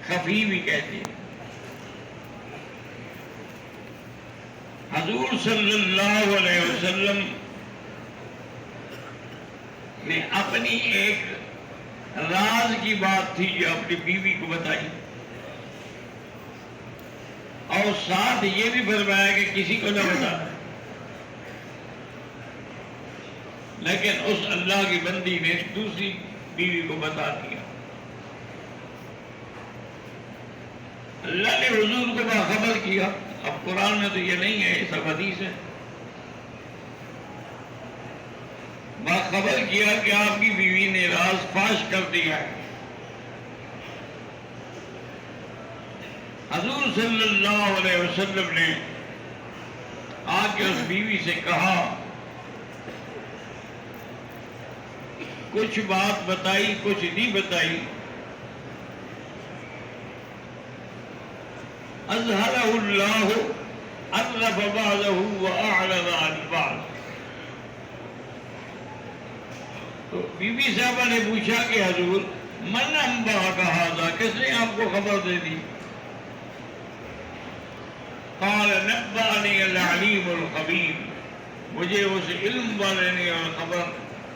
خفی بھی کہتے ہیں۔ حضور صلی اللہ علیہ وسلم نے اپنی ایک راز کی بات تھی جو اپنی بیوی کو بتائی، اور ساتھ یہ بھی فرمایا کہ کسی کو نہ بتانا، لیکن اس اللہ کی بندی نے دوسری بیوی کو بتا دیا۔ اللہ نے حضور کو باخبر کیا۔ اب قرآن میں تو یہ نہیں ہے، یہ سب حدیث ہے۔ باخبر کیا کہ آپ کی بیوی نے راز فاش کر دیا ہے۔ حضور صلی اللہ علیہ وسلم نے آ کے اس بیوی سے کہا، کچھ بات بتائی کچھ نہیں بتائی۔ اظہرہ اللہ عرف بعضہ واعرض عن بعض۔ تو بی بی صاحبہ نے پوچھا کہ حضور من انبأک ھذا، کس نے آپ کو خبر دے دی؟ قال نبأنی العلیم الخبیر، مجھے اس علم والے نے اور خبر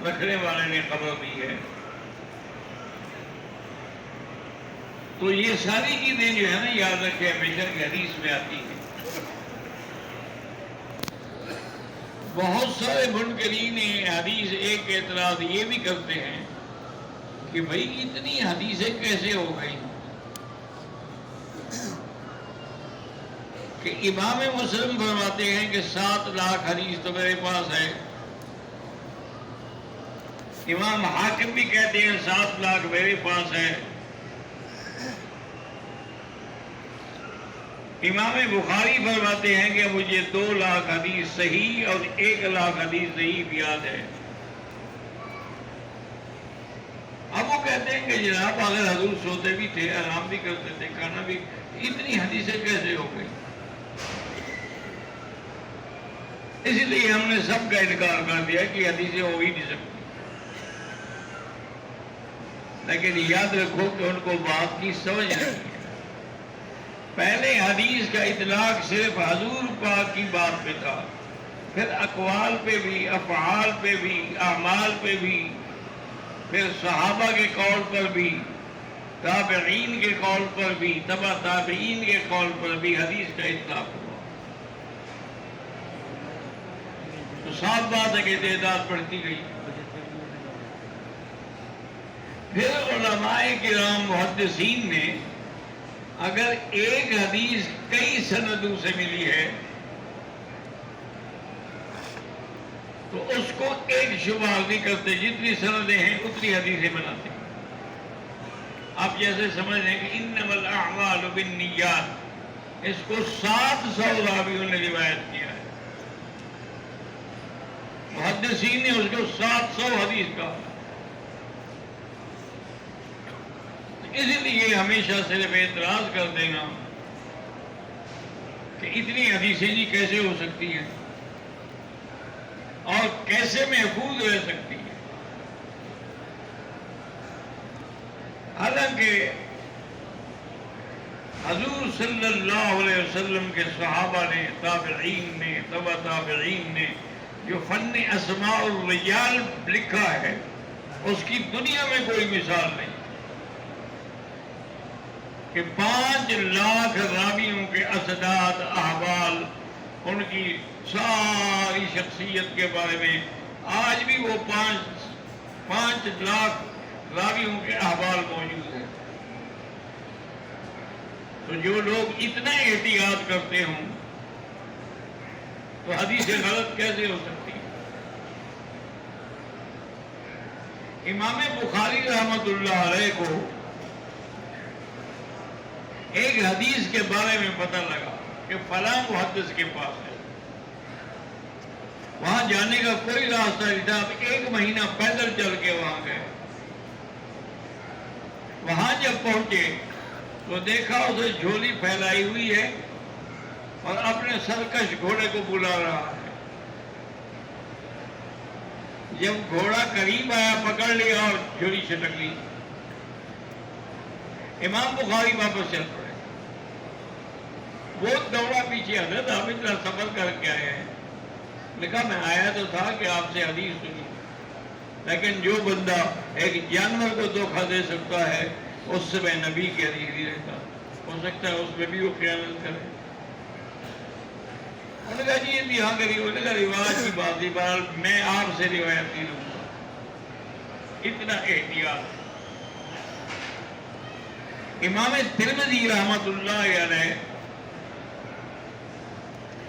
رکھنے والے نے خبر دی ہے۔ تو یہ ساری چیزیں جو ہے نا یاد رکھے، ہمیشہ کی حدیث میں آتی ہیں۔ بہت سارے منکرین حدیث ایک اعتراض یہ بھی کرتے ہیں کہ بھئی اتنی حدیثیں کیسے ہو گئی کہ امام مسلم فرماتے ہیں کہ 7 لاکھ حدیث تو میرے پاس ہے، امام حاکم بھی کہتے ہیں 7 لاکھ میرے پاس ہے، امام بخاری فرماتے ہیں کہ مجھے 2 لاکھ حدیث صحیح اور 1 لاکھ حدیث ضعیف یاد ہے۔ اب وہ کہتے ہیں کہ جناب اگر حضور سوتے بھی تھے، آرام بھی کرتے تھے، کھانا بھی، اتنی حدیثیں کیسے ہو گئی؟ اسی لیے ہم نے سب کا انکار کر دیا کہ حدیثیں ہو ہی نہیں سکتی۔ لیکن یاد رکھو کہ ان کو بات کی سمجھ نہیں ہے۔ پہلے حدیث کا اطلاق صرف حضور پاک کی بات پہ تھا، پھر اقوال پہ بھی، افعال پہ بھی، اعمال پہ بھی، پھر صحابہ کے قول پر بھی، تابعین کے قول پر بھی، تبع تابعین کے قول پر بھی حدیث کا اطلاق ہوا۔ تو صاف بات ہے کہ تعداد بڑھتی گئی۔ پھر علماء کرام محدثین نے اگر ایک حدیث کئی سندوں سے ملی ہے تو اس کو ایک شمار نہیں کرتے، جتنی سندیں ہیں اتنی حدیثیں بناتے ہیں۔ آپ جیسے سمجھ لیں کہ انما الاعمال بالنیات، اس کو 700 راویوں نے روایت کیا ہے، محدثین نے اس کو 700 حدیث کہا۔ اسی لیے ہمیشہ صرف اعتراض کر دینا کہ اتنی حدیثیں جی کیسے ہو سکتی ہیں اور کیسے محفوظ رہ سکتی ہیں۔ حالانکہ حضور صلی اللہ علیہ وسلم کے صحابہ نے، تابعین نے، تبع تابعین نے جو فن اسماء الرجال لکھا ہے اس کی دنیا میں کوئی مثال نہیں کہ 5 لاکھ راویوں کے اسناد، احوال، ان کی ساری شخصیت کے بارے میں آج بھی وہ 5 لاکھ راویوں کے احوال موجود ہیں۔ تو جو لوگ اتنا احتیاط کرتے ہوں تو حدیثیں غلط کیسے ہو سکتی ہیں؟ امام بخاری رحمۃ اللہ علیہ کو ایک حدیث کے بارے میں پتہ لگا کہ فلاں محدث کے پاس ہے، وہاں جانے کا کوئی راستہ نہیں تھا، 1 مہینہ پیدل چل کے وہاں گئے۔ وہاں جب پہنچے تو دیکھا اسے جھولی پھیلائی ہوئی ہے اور اپنے سرکش گھوڑے کو بلا رہا ہے۔ جب گھوڑا قریب آیا پکڑ لیا اور جھولی چھٹک لی۔ امام بخاری واپس چل پڑے. وہ دوڑا پیچھے، حضرت آپ اتنا سفر کر کے آئے ہیں. نے کہا میں آیا تو تھا کہ آپ سے حدیث سنی، لیکن جو بندہ ایک جانور کو دھوکہ دے سکتا ہے اس سے میں نبی کے حدیث نہیں رہتا. ہو سکتا ہے اس میں بھی وہ خیانت کرے. انہوں نے کہا جی یہ یہاں کری، انہوں نے کہا رواج کی بات نہیں، بہرحال میں آپ سے روایت نہیں لوں گا. اتنا احتیاط. امام ترمذی رحمت اللہ علیہ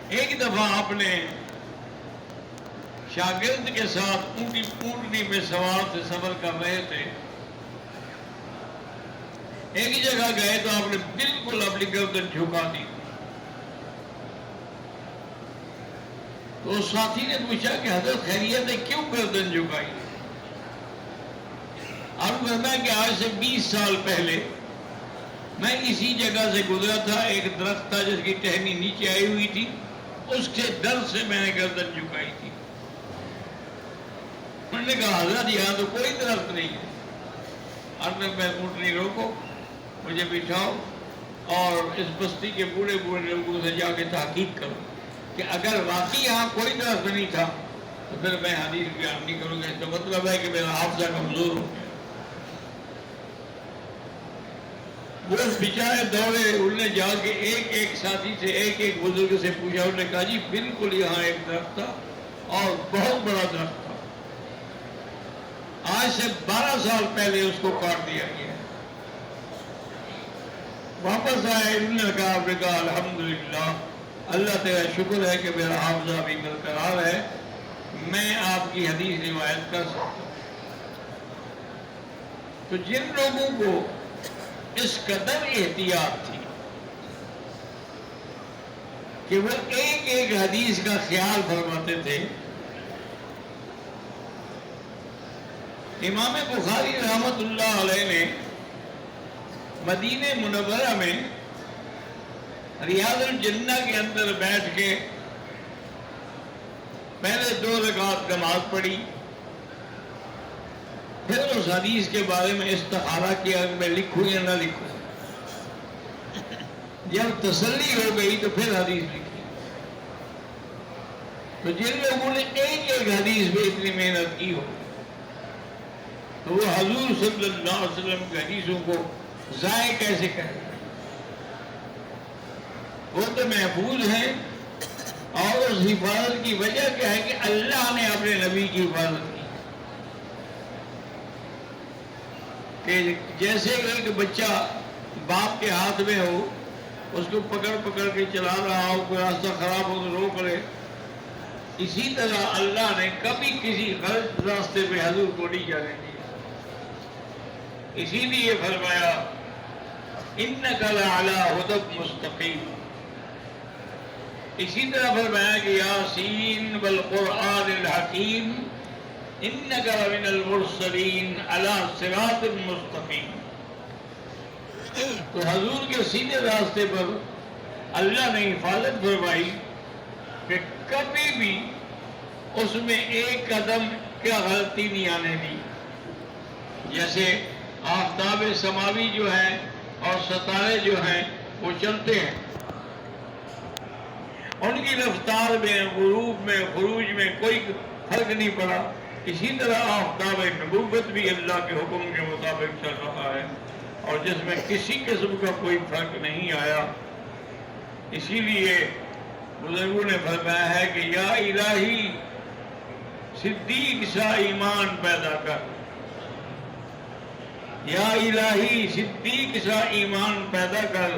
ایک دفعہ اپنے شاگرد کے ساتھ اونٹنی میں سوار سے سفر کر رہے تھے. ایک ہی جگہ گئے تو آپ نے بالکل اپنی گردن جھکا دی. تو اس ساتھی نے پوچھا کہ حضرت خیریت ہے، کیوں گردن جھکائی؟ آپ کہنا کہ آج سے 20 سال پہلے میں اسی جگہ سے گزرا تھا، ایک درخت تھا جس کی ٹہنی نیچے آئی ہوئی تھی، اس کے ڈر سے میں نے گردن جھکائی تھی. انہوں نے کہا حضرت یہاں تو کوئی درخت نہیں ہے. آپ نے میں اونٹنی روکو، مجھے بٹھاؤ اور اس بستی کے بوڑھے لوگوں سے جا کے تحقیق کرو کہ اگر واقعی یہاں کوئی درخت نہیں تھا تو پھر میں حدیث بیان نہیں کروں گا. اس کا مطلب ہے کہ میرا حافظہ کمزور ہو گیا. وہ بیچارے دوڑے، انہوں نے جا کے ایک ساتھی سے ایک بزرگ سے پوچھا. انہوں نے کہا جی بالکل یہاں ایک درخت تھا اور بہت بڑا درخت تھا، آج سے 12 سال پہلے اس کو کاٹ دیا گیا. واپس آئے، انہوں نے کہا الحمدللہ اللہ تیرا شکر ہے کہ میرا حافظہ بھی برقرار ہے، میں آپ کی حدیث روایت کر سکتا ہوں. تو جن لوگوں کو اس قدر احتیاط تھی کہ وہ ایک حدیث کا خیال فرماتے تھے. امام بخاری رحمت اللہ علیہ نے مدینہ منورہ میں ریاض الجنہ کے اندر بیٹھ کے پہلے 2 رکعت نماز پڑھی، پھر اس حدیث کے بارے میں استخارہ کیا کہ میں لکھوں یا نہ لکھوں. جب تسلی ہو گئی تو پھر حدیث لکھی. تو جن لوگوں نے ایک حدیث میں اتنی محنت کی ہو تو وہ حضور صلی اللہ علیہ وسلم کی حدیثوں کو ضائع کیسے کریں؟ وہ تو محفوظ ہیں، اور اس حفاظت کی وجہ کیا ہے کہ اللہ نے اپنے نبی کی حفاظت کی. کہ جیسے ایک بچہ باپ کے ہاتھ میں ہو، اس کو پکڑ کے چلا رہا ہو، کوئی راستہ خراب ہو تو روک لے، اسی طرح اللہ نے کبھی کسی غلط راستے پہ حضور کو نہیں جانے دیا. اسی لیے فرمایا انک لعلی ھدی مستقیم. اسی طرح فرمایا کہ یاسین والقرآن الحکیم انک لمن المرسلین علی صراط مستقیم. تو حضور کے سیدھے راستے پر اللہ نے حفاظت فرمائی کہ کبھی بھی اس میں ایک قدم کیا غلطی نہیں آنے دی. جیسے آفتاب سماوی جو ہیں اور ستارے جو ہیں وہ چلتے ہیں، ان کی رفتار میں، غروب میں، خروج میں کوئی فرق نہیں پڑا. اسی طرح آفتاب نبوت بھی اللہ کے حکم کے مطابق چل رہا ہے اور جس میں کسی قسم کا کوئی فرق نہیں آیا. اسی لیے بزرگوں نے فرمایا ہے کہ یا الہی صدیق سا ایمان پیدا کر، یا الہی صدیق سا ایمان پیدا کر،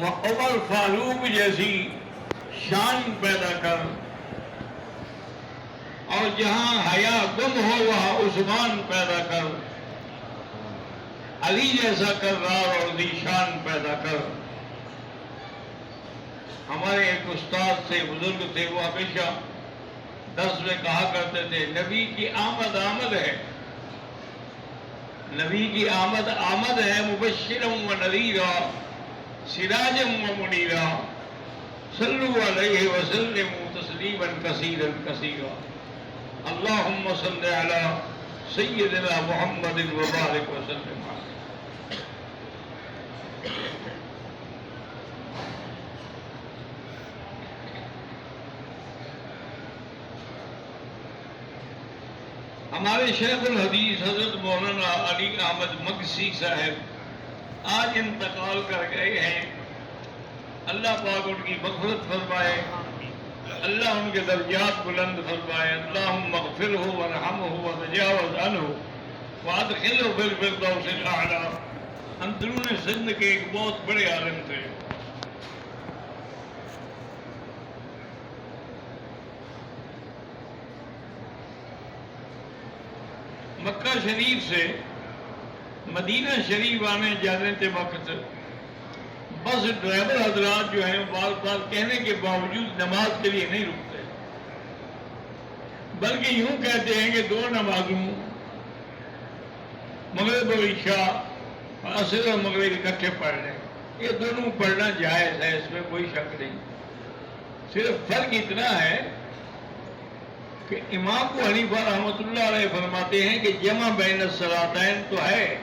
عمر فاروق جیسی شان پیدا کر، اور جہاں حیا گم ہو وہاں عثمان پیدا کر، علی جیسا کرار اور ذیشان پیدا کر. ہمارے ایک استاد سے بزرگ تھے، وہ ہمیشہ درس میں کہا کرتے تھے نبی کی آمد آمد ہے، نبی کی آمد آمد ہے، مبشرا و نذیرا سراجا و منیرا صلوا علیہ وسلموا تسلیما کثیرا کثیرا. اللہم صل علی سیدنا محمد وبارک وسلم. ہمارے شیخ الحدیث حضرت مولانا علی احمد مقسی صاحب آج انتقال کر گئے ہیں. اللہ پاک ان کی مغفرت فرمائے، اللہ ان کے درجات بلند فرمائے. اللہم اغفرہ ورحمہ وتجاوز عنہ وادخلہ فی الفردوس الاعلی. اندرون سندھ کے ایک بہت بڑے عالم تھے. مکہ شریف سے مدینہ شریف آنے جانے کے وقت بس ڈرائیور حضرات جو ہیں بار بار کہنے کے باوجود نماز کے لیے نہیں رکتے، بلکہ یوں کہتے ہیں کہ دو نمازوں مغرب و عشاء اور عصر و مغرب اکٹھے پڑھ لیں. یہ دونوں پڑھنا جائز ہے، اس میں کوئی شک نہیں. صرف فرق اتنا ہے کہ امام ابو حنیفہ رحمۃ اللہ علیہ فرماتے ہیں کہ جمع بین الصلاتین تو ہے،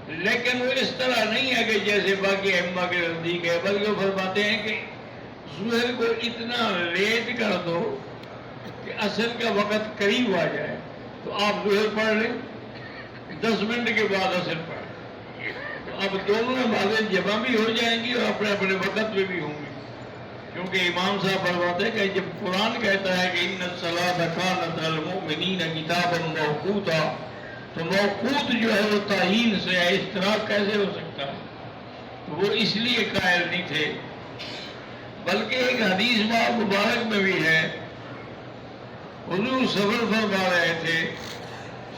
لیکن وہ اس طرح نہیں ہے کہ جیسے باقی ائمہ کے نزدیک ہے، بلکہ وہ فرماتے ہیں کہ ظہر کو اتنا لیٹ کر دو کہ عصر کا وقت قریب آ جائے تو آپ ظہر پڑھ لیں، 10 منٹ کے بعد عصر پڑھ لیں، تو اب دونوں نمازیں جمع بھی ہو جائیں گی اور اپنے اپنے وقت میں بھی ہوں گی. کیونکہ امام صاحب فرماتے ہیں کہ جب قرآن کہتا ہے کہ ان الصلاۃ کانت علی المؤمنین کتابا موقوتا، تو موقوت جو ہے وہ تعیین سے ہے، اشتراک کیسے ہو سکتا ہے؟ تو وہ اس لیے قائل نہیں تھے. بلکہ ایک حدیث مبارک میں بھی ہے، حضور سفر فرما رہے تھے،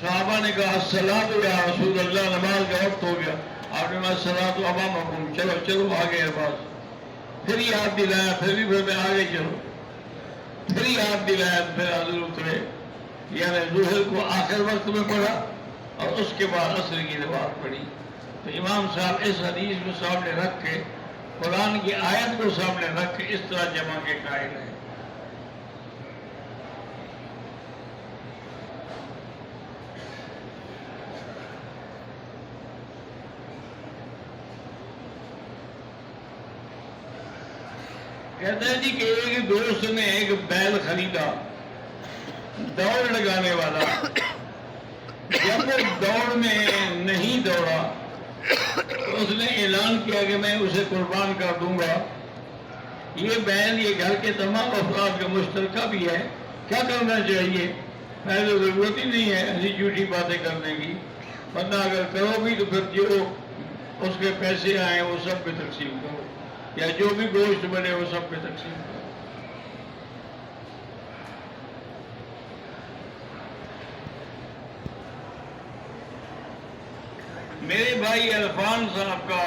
صحابہ نے کہا الصلاۃ یا رسول اللہ، نماز کا وقت ہو گیا. آپ نے کہا الصلاۃ امامکم، چلو چلو آگے عباس. پھر یاد دلایا، پھر بھی پھر میں آگے چلو، پھر یاد دلایا، پھر حضور اترے. یعنی ظہر کو آخر وقت میں پڑھا اور اس کے بعد عصر کی نماز پڑھی. تو امام صاحب اس حدیث کو سامنے رکھ کے، قرآن کی آیت کو سامنے رکھ کے اس طرح جمع کے قائل ہیں. کہتا ہے جی کہ ایک دوست نے ایک بیل خریدا، دوڑ لگانے والا. جب وہ دوڑ میں نہیں دوڑا تو اس نے اعلان کیا کہ میں اسے قربان کر دوں گا. یہ بیل یہ گھر کے تمام افراد کا مشترکہ بھی ہے، کیا کرنا چاہیے؟ پہلے ضرورت ہی نہیں ہے ایسی جھوٹی باتیں کرنے کی، ورنہ اگر کرو بھی تو پھر جو اس کے پیسے آئیں وہ سب پہ تقسیم کرو، یا جو بھی گوشت بنے وہ سب پہ تقسیم کرو. میرے بھائی عرفان صاحب کا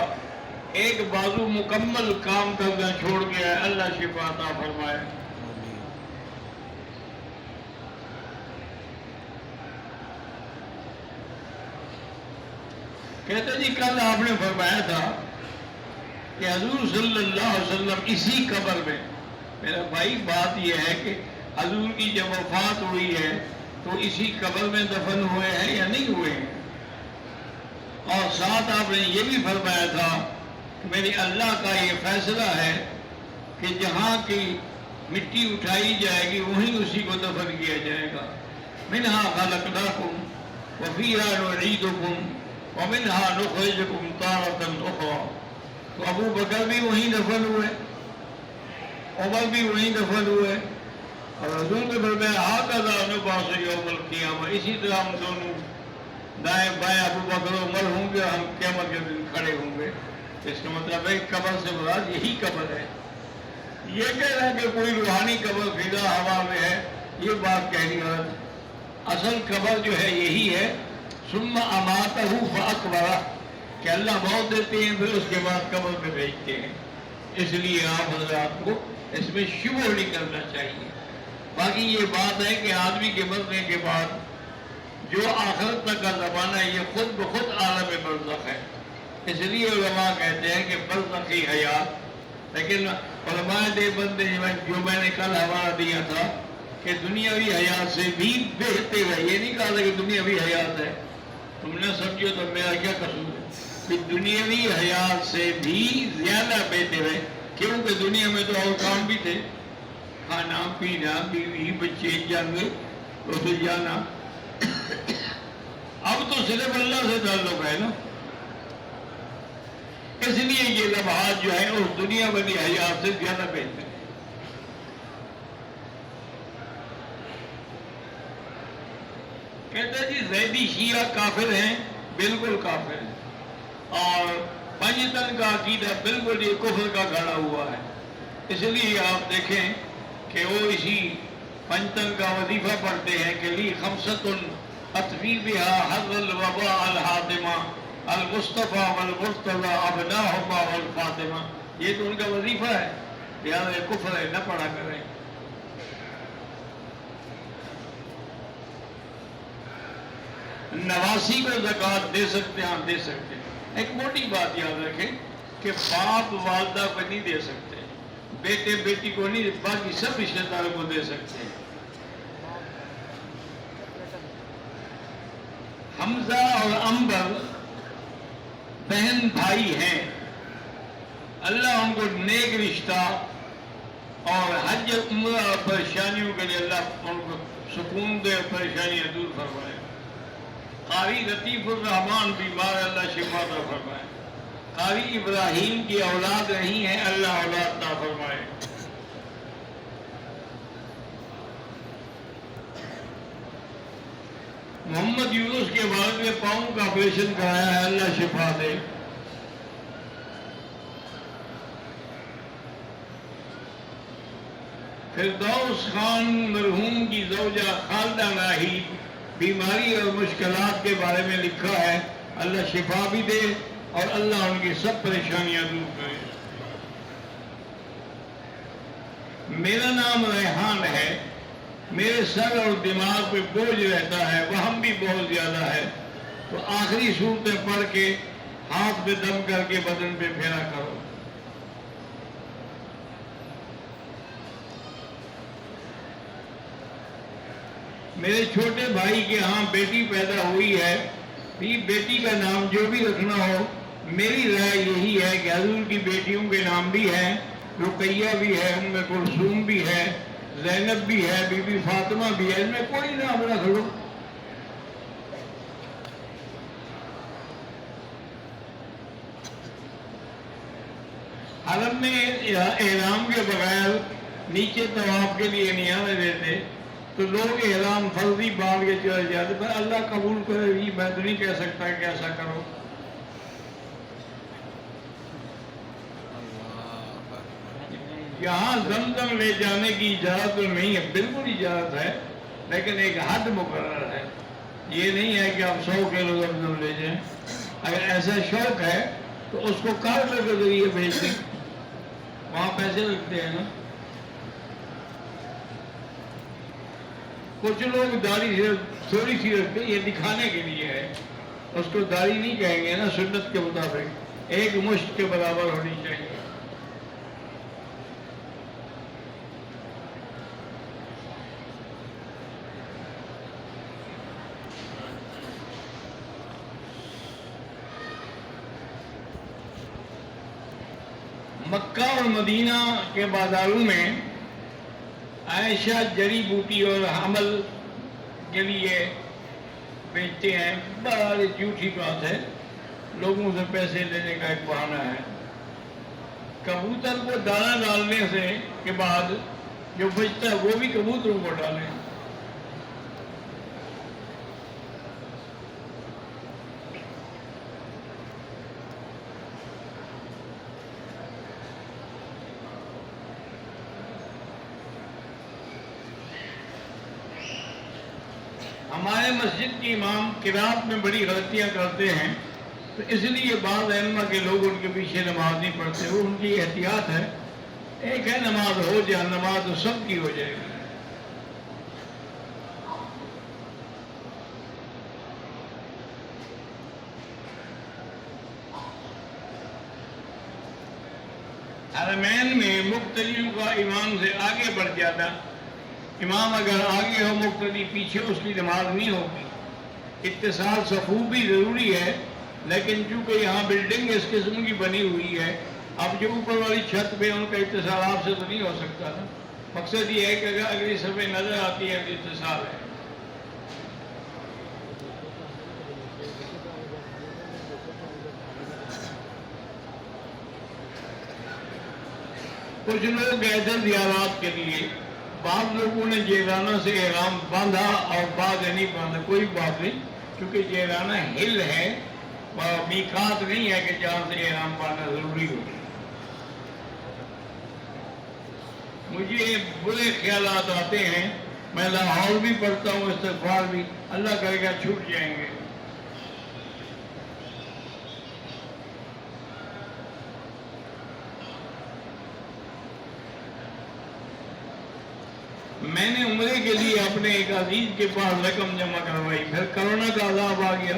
ایک بازو مکمل کام کرنا چھوڑ گیا ہے، اللہ شفا عطا فرمائے. کہتے جی کل آپ نے فرمایا تھا کہ حضور صلی اللہ علیہ وسلم اسی قبر میں. میرا بھائی بات یہ ہے کہ حضور کی جب وفات ہوئی ہے تو اسی قبر میں دفن ہوئے ہیں یا نہیں ہوئے ہیں؟ اور ساتھ آپ نے یہ بھی فرمایا تھا کہ میری اللہ کا یہ فیصلہ ہے کہ جہاں کی مٹی اٹھائی جائے گی وہیں اسی کو دفن کیا جائے گا. منہا خلقناکم وفیہا نعیدکم ومنہا نخرجکم تارۃ اخری. تو ابو بکر بھی وہیں دفن ہوئے، عمر بھی وہیں دفن ہوئے، اور حضور نے فرمایا ھذا نبعث یوم القیامہ، اسی طرح ہم دونوں دائیں بائیں ابو بکر عمر ہوں گے، ہم قیامت کے دن کھڑے ہوں گے. اس کا مطلب ہے قبر سے مراد یہی قبر ہے. یہ کہہ رہا ہے کہ کوئی روحانی قبر فضا ہوا میں ہے، یہ بات کہنی غلط. اصل قبر جو ہے یہی ہے، ثم اماتہ فاقبرہ، کہ اللہ موت دیتے ہیں پھر اس کے بعد قبر میں بھیجتے ہیں. اس لیے آپ حضرات کو اس میں شبہ نہیں کرنا چاہیے. باقی یہ بات ہے کہ آدمی کے مرنے کے بعد جو آخرت تک کا زمانہ ہے یہ خود بخود عالم برزخ ہے. اس لیے علماء کہتے ہیں کہ برزخی حیات. لیکن علماء دیوبند جو میں نے کل حوالہ دیا تھا کہ دنیاوی حیات سے بھی بہتے ہوئے، یہ نہیں کہا تھا کہ دنیاوی حیات ہے، تم نے سمجھو تو میرا کیا قصور ہے، کہ دنیاوی حیات سے بھی زیادہ بہتے ہوئے، کیونکہ دنیا میں تو اور کام بھی تھے، کھانا پینا، بیوی بچے، جنگ، اسے جانا، اب تو صرف اللہ سے تعلق ہے نا، اس لیے یہ لمحات جو ہیں اس دنیا والی حیات سے زیادہ بہتر ہیں۔ کہتا جی زیدی شیعہ کافر ہیں، بالکل کافر ہیں، اور پنجتن کا عقیدہ بالکل یہ کفر کا گھڑا ہوا ہے، اس لیے آپ دیکھیں کہ وہ اسی پنجتن کا وظیفہ پڑھتے ہیں کہ لی خمسۃ اطفی بہا حظ الوباء الحاتمہ المصطفیٰ والمرتضی ابناہما والفاطمہ، یہ تو ان کا وظیفہ ہے، لہٰذا کفر ہے، نہ پڑھا کریں۔ نواسی کو زکوٰۃ دے سکتے ہیں، دے سکتے ہیں، ایک موٹی بات یاد رکھیں کہ باپ والدہ کو نہیں دے سکتے، بیٹے بیٹی کو نہیں، باقی سب رشتہ داروں کو دے سکتے ہیں۔ حمزہ اور عنبر بہن بھائی ہیں، اللہ ان کو نیک رشتہ اور حج عمرہ اور پریشانیوں کے لیے اللہ ان کو سکون دے، پریشانیاں دور فرمائے۔ قاری لطیف الرحمان بیمار، اللہ شفا عطا فرمائے۔ قاری ابراہیم کی اولاد نہیں ہے، اللہ اولاد عطا فرمائے۔ محمد یونس کے والد نے پاؤں کا آپریشن کرایا ہے، اللہ شفا دے۔ فردوس خان مرحوم کی زوجہ خالدہ ناہید بیماری اور مشکلات کے بارے میں لکھا ہے، اللہ شفا بھی دے اور اللہ ان کی سب پریشانیاں دور کرے۔ میرا نام ریحان ہے، میرے سر اور دماغ پہ بوجھ رہتا ہے، وہم بھی بہت زیادہ ہے، تو آخری صورتیں پڑھ کے ہاتھ پہ دم کر کے بدن پہ پھیرا کرو۔ میرے چھوٹے بھائی کے ہاں بیٹی پیدا ہوئی ہے، بیٹی کا نام جو بھی رکھنا ہو، میری رائے یہی ہے کہ حضور کی بیٹیوں کے نام بھی ہیں، رقیہ بھی ہے، ام کلثوم بھی ہے، زینب بھی ہے، بی بی فاطمہ بھی ہے، ان میں کوئی نام رکھ لو۔ حرم میں احرام کے بغیر نیچے طواف کے لیے نہیں آنے دیتے، تو لوگ احرام فرضی باندھ کے چلے جاتے، پر اللہ قبول کرے گی، میں تو نہیں کہہ سکتا کہ ایسا کرو۔ یہاں زمزم لے جانے کی اجازت تو نہیں ہے، بالکل اجازت ہے، لیکن ایک حد مقرر ہے، یہ نہیں ہے کہ آپ 100 کلو زمزم لے جائیں۔ اگر ایسا شوق ہے تو اس کو کارڈ کے ذریعے بھیج دیں، وہاں پیسے لگتے ہیں نا۔ کچھ لوگ داڑھی تھوڑی سی رکھتے ہیں، یہ دکھانے کے لیے ہے، اس کو داڑھی نہیں کہیں گے نا، سنت کے مطابق ایک مشت کے برابر ہونی چاہیے۔ مکہ اور مدینہ کے بازاروں میں عائشہ جڑی بوٹی اور حمل کے لیے بیچتے ہیں، بڑی جھوٹی بات ہے، لوگوں سے پیسے لینے کا ایک بہانہ ہے۔ کبوتر کو دانہ ڈالنے سے کے بعد جو بچتا ہے وہ بھی کبوتروں کو ڈالیں۔ ہمارے مسجد کے امام قرات میں بڑی غلطیاں کرتے ہیں، تو اس لیے بعض ائمہ کے لوگ ان کے پیچھے نماز نہیں پڑھتے، وہ ان کی احتیاط ہے، ایک ہے نماز ہو جائے، نماز تو سب کی ہو جائے گی۔ حرمین میں مقتدیوں کا امام سے آگے بڑھ جاتا امام اگر آگے ہو مقتدی پیچھے، اس کی نماز نہیں ہوگی۔ اتصال صفوف بھی ضروری ہے، لیکن چونکہ یہاں بلڈنگ اس قسم کی بنی ہوئی ہے، اب جو اوپر والی چھت پہ ان کا اتصال آپ سے تو نہیں ہو سکتا نا۔ مقصد یہ ہے کہ اگر اگلی صفحے نظر آتی ہے تو اتصال ہے۔ کچھ لوگ گئے تھے زیارات کے لیے، بعض لوگوں نے جیرانہ سے احرام باندھا اور بعض نے نہیں باندھا، کوئی بات نہیں، کیونکہ جیرانہ ہل ہے، میقات نہیں ہے کہ جہاں سے احرام باندھنا ضروری ہو۔ مجھے برے خیالات آتے ہیں، میں لاہور بھی پڑھتا ہوں، استغفار بھی، اللہ کرے گا چھوٹ جائیں گے۔ میں نے عمرے کے لیے اپنے ایک عزیز کے پاس رقم جمع کروائی، پھر کرونا کا عذاب آ گیا،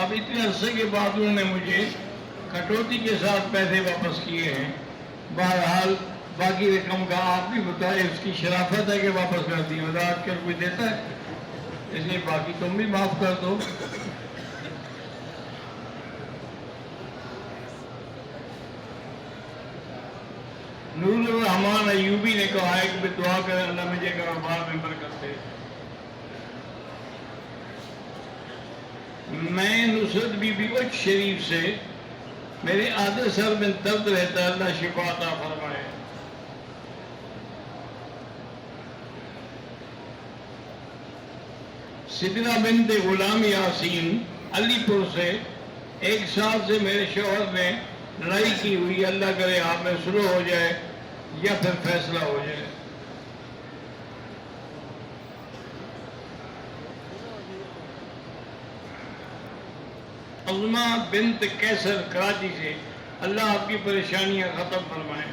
اب اتنے عرصے کے بعد انہوں نے مجھے کٹوتی کے ساتھ پیسے واپس کیے ہیں۔ بہرحال باقی رقم کا آپ بھی بتائیں، اس کی شرافت ہے کہ واپس کر دی، وضاحت کر کوئی دیتا ہے، اس لیے باقی تم بھی معاف کر دو۔ نور الرحمان ایوبی نے کہا ہے کہ دعا کریں اللہ مجھے کاروبار میں برکت دے۔ میں نصرت بی بی اچ شریف سے، میرے آدھے سر میں درد رہتا ہے، اللہ شفا عطا فرمائے۔ سدرہ بنت غلام یاسین علی پور سے، 1 سال سے میرے شوہر نے لڑائی کی ہوئی، اللہ کرے آپ میں سلو ہو جائے یا پھر فیصلہ ہو جائے۔ عظمہ بنت کیسر کراچی سے، اللہ آپ کی پریشانیاں ختم فرمائے۔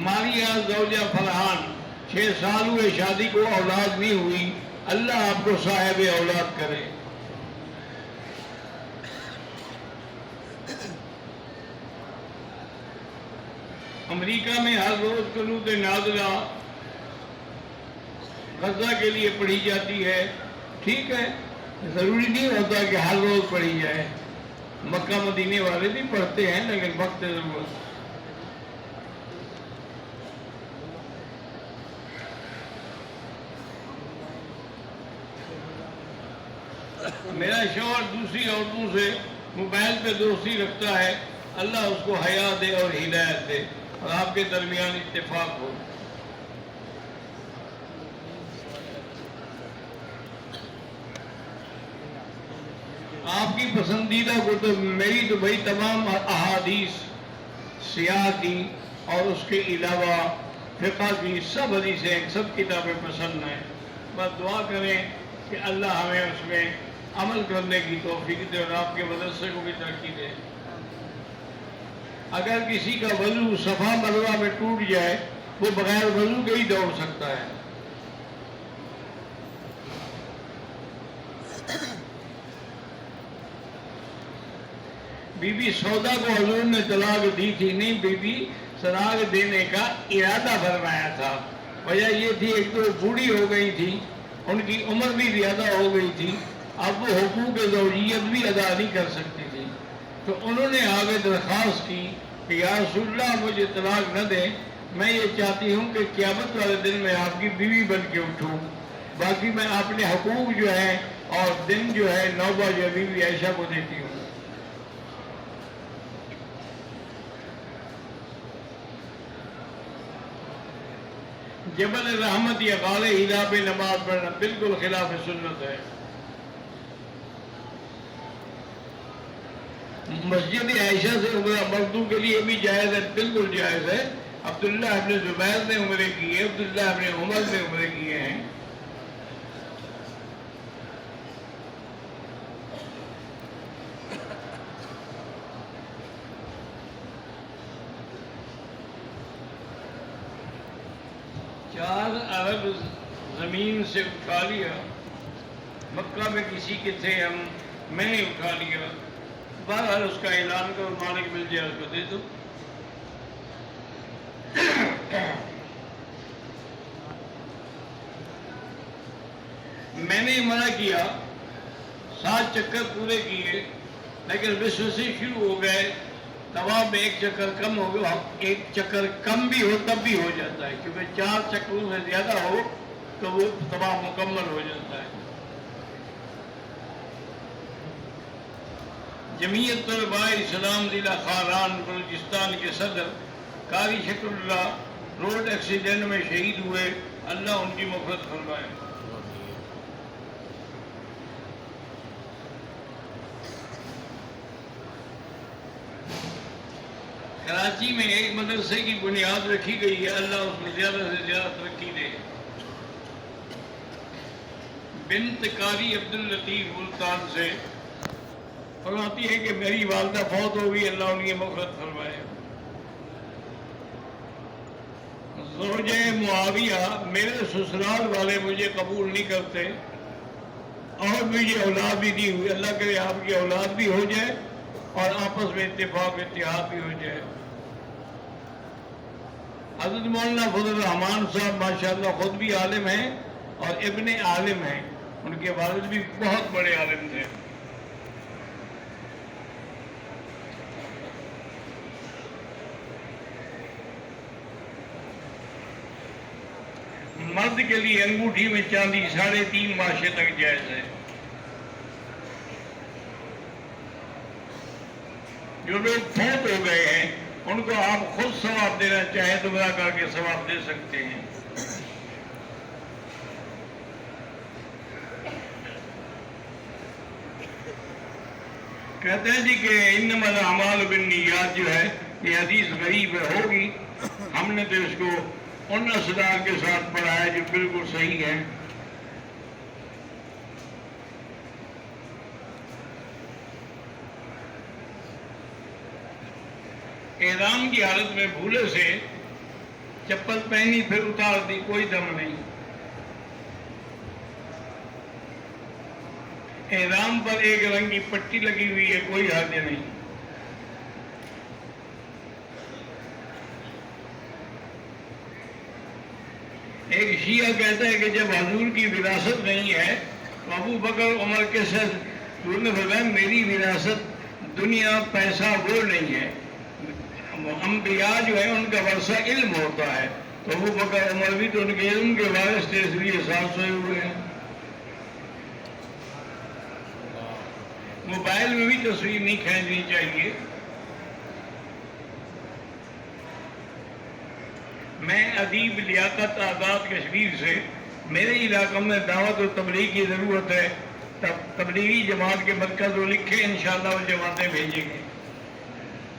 ماریہ زوجہ فرحان، 6 سال ہوئے شادی کو، اولاد نہیں ہوئی، اللہ آپ کو صاحب اولاد کرے۔ امریکہ میں ہر روز قنوت نازلہ غزہ کے لیے پڑھی جاتی ہے، ٹھیک ہے، ضروری نہیں ہوتا کہ ہر روز پڑھی جائے، مکہ مدینے والے بھی پڑھتے ہیں، لیکن وقت ضرورت۔ میرا شوہر دوسری عورتوں سے موبائل پہ دوستی رکھتا ہے، اللہ اس کو حیا دے اور ہدایت دے، اور آپ کے درمیان اتفاق ہو۔ آپ کی پسندیدہ کتب، میری تو بھائی تمام احادیث سیاہ کی اور اس کے علاوہ فقہ کی سب حدیثیں، سب کتابیں پسند ہیں، بس دعا کریں کہ اللہ ہمیں اس میں عمل کرنے کی توفیق دے اور آپ کے مدرسے کو بھی ترقی دے۔ اگر کسی کا وضو صفا مروہ میں ٹوٹ جائے، وہ بغیر وضو کے ہی دوڑ سکتا ہے۔ بی بی سودا کو حضور نے طلاق دی تھی، نہیں، بی بی طلاق دینے کا ارادہ فرمایا تھا، وجہ یہ تھی ایک تو بوڑھی ہو گئی تھی، ان کی عمر بھی زیادہ ہو گئی تھی، اب وہ حقوق زوجیت بھی ادا نہیں کر سکتی تھی، تو انہوں نے آگے درخواست کی کہ یا رسول اللہ مجھے طلاق نہ دیں، میں یہ چاہتی ہوں کہ قیامت والے دن میں آپ کی بیوی بن کے اٹھوں، باقی میں اپنے حقوق جو ہے اور دن جو ہے نوبہ جو بیوی عائشہ کو دیتی ہوں۔ جبل رحمت یا غار ہیرا پہ نماز پڑھنا بالکل خلاف سنت ہے۔ مسجد عائشہ سے عمرہ مردوں کے لیے بھی جائز ہے، بالکل جائز ہے۔ عبداللہ ابن زبیر نے عمرے کیے، عبداللہ ابن عمر نے عمرے کیے ہیں۔ چار عرب زمین سے اٹھا لیا، مکہ میں کسی کے تھے ہم، میں نے اٹھا لیا، بہرحال اس کا اعلان کرو، مالک مل جائے اس کو دے دو. میں نے منع کیا، 7 چکر پورے کیے، لیکن وسوسے شروع ہو گئے. طواف میں 1 چکر کم ہو گیا، 1 چکر کم بھی ہو تب بھی ہو جاتا ہے، کیونکہ 4 چکروں سے زیادہ ہو تو وہ طواف مکمل ہو جاتا ہے. جمعیت طلباء اسلام ضلع خاران بلوچستان کے صدر قاری شکر اللہ روڈ ایکسیڈنٹ میں شہید ہوئے، اللہ ان کی مغفرت فرمائے. کراچی میں ایک مدرسے کی بنیاد رکھی گئی ہے، اللہ اس میں زیادہ سے زیادہ ترقی دے. بنت قاری عبداللطیف ملتان سے فرماتی ہے کہ میری والدہ فوت ہو گئی، اللہ ان کی مغفرت فرمائے. زوجہ معاویہ، میرے سسرال والے مجھے قبول نہیں کرتے اور مجھے اولاد بھی نہیں ہوئی، اللہ کرے آپ کی اولاد بھی ہو جائے اور آپس میں اتفاق اتحاد بھی ہو جائے. حضرت مولانا فضل الرحمان صاحب ماشاءاللہ خود بھی عالم ہیں اور ابن عالم ہیں، ان کے والد بھی بہت بڑے عالم تھے. مرد کے لیے انگوٹھی میں چاندی 3.5 ماشے تک جائز ہے. جو لوگ فوت ہو گئے ہیں ان کو آپ خود ثواب دینا چاہیں تو برا کر کے ثواب دے سکتے ہیں. کہتے ہیں جی کہ انما الاعمال بالنیات جو ہے یہ حدیث غریب ہوگی، ہم نے تو اس کو ان اسرار کے ساتھ پڑھا ہے جو بالکل صحیح ہے. احرام کی حالت میں بھولے سے چپل پہنی پھر اتار دی، کوئی دم نہیں. احرام پر ایک رنگ کی پٹی لگی ہوئی ہے، کوئی حرج نہیں. ایک شیعہ کہتا ہے کہ جب حضور کی وراثت نہیں ہے تو ابو بکر عمر کے ساتھ حضور نے فرمایا میری وراثت دنیا پیسہ وہ نہیں ہے، انبیاء جو ہے ان کا ورثہ علم ہوتا ہے، تو ابو بکر عمر بھی تو ان کے علم کے وارث تھے، اس لیے ساتھ سوئے ہوئے ہیں. موبائل میں بھی تصویر نہیں کھینچنی چاہیے. میں ادیب لیاقت آزاد کشمیر سے، میرے علاقہ میں دعوت و تبلیغ کی ضرورت ہے، تبلیغی جماعت کے مرکز وہ لکھے، انشاءاللہ وہ جماعتیں بھیجیں گے.